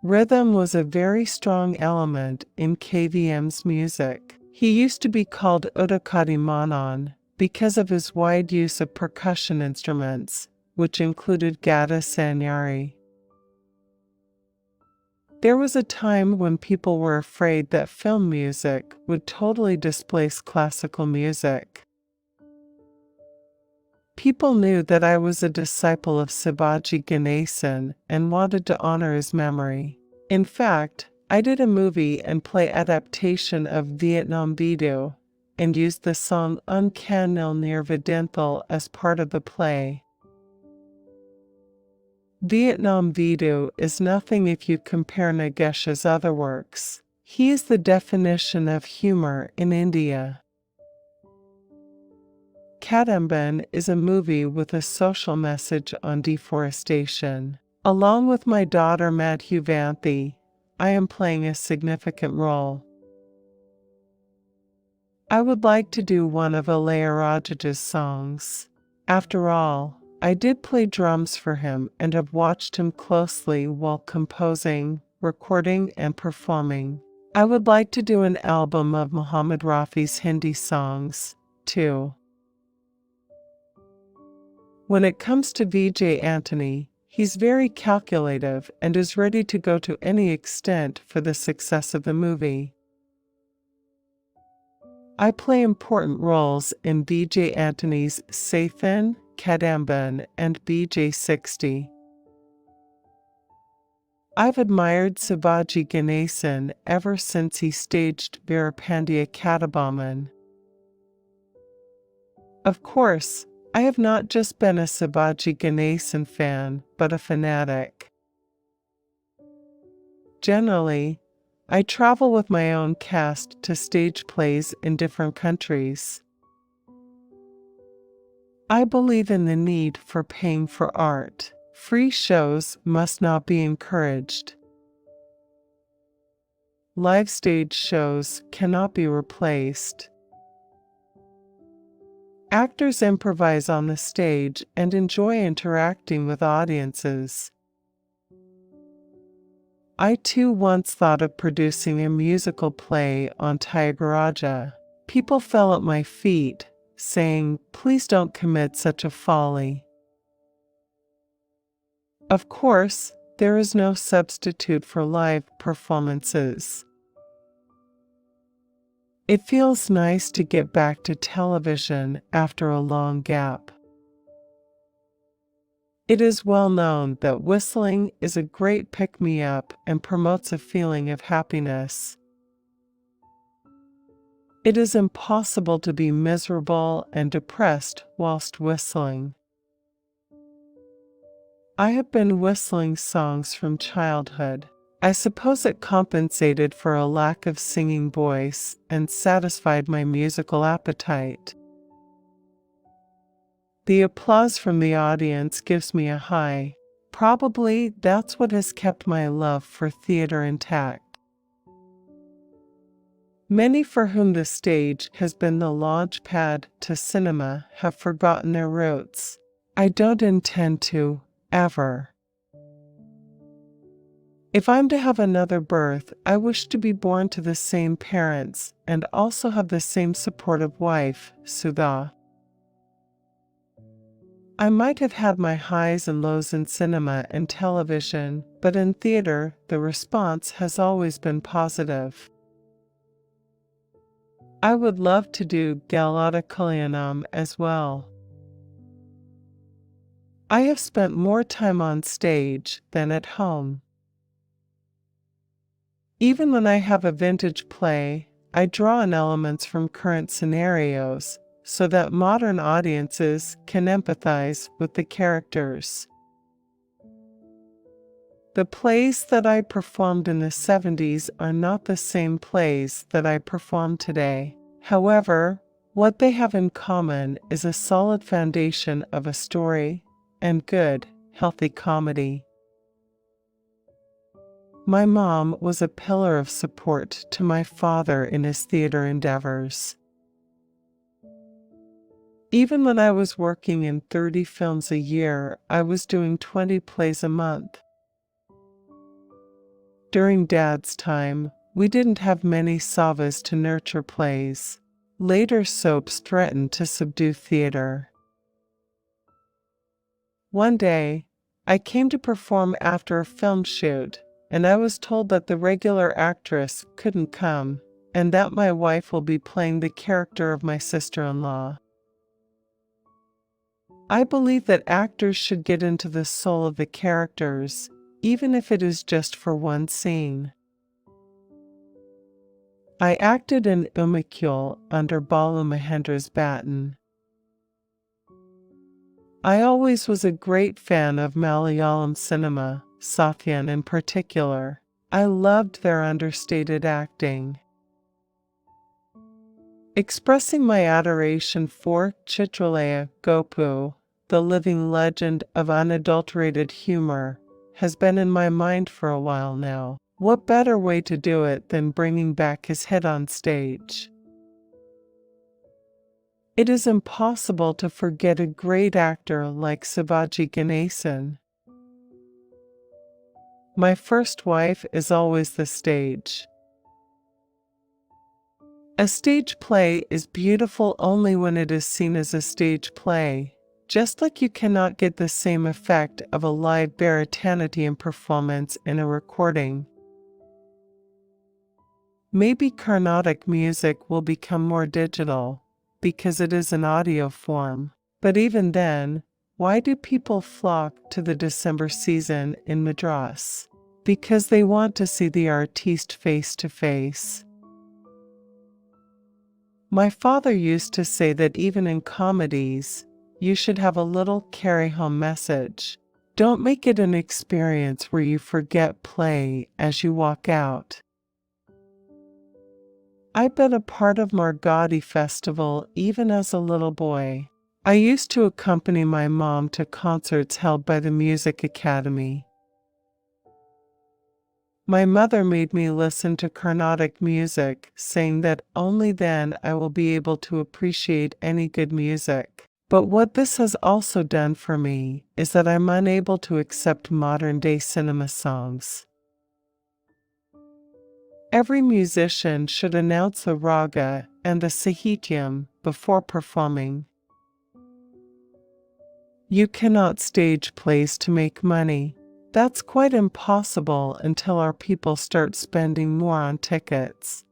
Rhythm was a very strong element in KVM's music. He used to be called Udakadi Manon because of his wide use of percussion instruments, which included gada sanyari. There was a time when people were afraid that film music would totally displace classical music. People knew that I was a disciple of Sivaji Ganesan and wanted to honor his memory. In fact, I did a movie and play adaptation of Vietnam Video and used the song Un Canil Near Videnthal as part of the play. Vietnam Video is nothing if you compare Nagesh's other works. He is the definition of humor in India. Kadamban is a movie with a social message on deforestation. Along with my daughter Madhuvanthi, I am playing a significant role. I would like to do one of Ilayaraja's songs. After all, I did play drums for him and have watched him closely while composing, recording, and performing. I would like to do an album of Muhammad Rafi's Hindi songs, too. When it comes to Vyjayanthimala, he's very calculative and is ready to go to any extent for the success of the movie. I play important roles in Vyjayanthimala's Sathan, Kadamban, and BJ60. I've admired Sivaji Ganesan ever since he staged Veerapandiya Kattabomman. Of course, I have not just been a Sivaji Ganesan fan, but a fanatic. Generally, I travel with my own cast to stage plays in different countries. I believe in the need for paying for art. Free shows must not be encouraged. Live stage shows cannot be replaced. Actors improvise on the stage and enjoy interacting with audiences. I too once thought of producing a musical play on Tyagaraja. People fell at my feet, saying, "Please don't commit such a folly." Of course, there is no substitute for live performances. It feels nice to get back to television after a long gap. It is well known that whistling is a great pick-me-up and promotes a feeling of happiness. It is impossible to be miserable and depressed whilst whistling. I have been whistling songs from childhood. I suppose it compensated for a lack of singing voice and satisfied my musical appetite. The applause from the audience gives me a high. Probably that's what has kept my love for theater intact. Many for whom the stage has been the launch pad to cinema have forgotten their roots. I don't intend to, ever. If I'm to have another birth, I wish to be born to the same parents and also have the same supportive wife, Sudha. I might have had my highs and lows in cinema and television, but in theater, the response has always been positive. I would love to do Galata Kalyanam as well. I have spent more time on stage than at home. Even when I have a vintage play, I draw on elements from current scenarios so that modern audiences can empathize with the characters. The plays that I performed in the 70s are not the same plays that I perform today. However, what they have in common is a solid foundation of a story and good, healthy comedy. My mom was a pillar of support to my father in his theater endeavors. Even when I was working in 30 films a year, I was doing 20 plays a month. During Dad's time, we didn't have many savas to nurture plays. Later soaps threatened to subdue theater. One day, I came to perform after a film shoot, and I was told that the regular actress couldn't come, and that my wife will be playing the character of my sister-in-law. I believe that actors should get into the soul of the characters, even if it is just for one scene. I acted in Umakul under Balu Mahendra's baton. I always was a great fan of Malayalam cinema, Sathyan in particular. I loved their understated acting. Expressing my adoration for Chitralaya Gopu, the living legend of unadulterated humor, has been in my mind for a while now. What better way to do it than bringing back his hit on stage? It is impossible to forget a great actor like Sivaji Ganesan. My first wife is always the stage. A stage play is beautiful only when it is seen as a stage play, just like you cannot get the same effect of a live Bharatanatyam performance in a recording. Maybe Carnatic music will become more digital, because it is an audio form. But even then, why do people flock to the December season in Madras? Because they want to see the artiste face to face. My father used to say that even in comedies, you should have a little carry-home message. Don't make it an experience where you forget play as you walk out. I've been a part of Margadi Festival even as a little boy. I used to accompany my mom to concerts held by the Music Academy. My mother made me listen to Carnatic music, saying that only then I will be able to appreciate any good music. But what this has also done for me is that I'm unable to accept modern-day cinema songs. Every musician should announce the raga and the sahityam before performing. You cannot stage plays to make money. That's quite impossible until our people start spending more on tickets.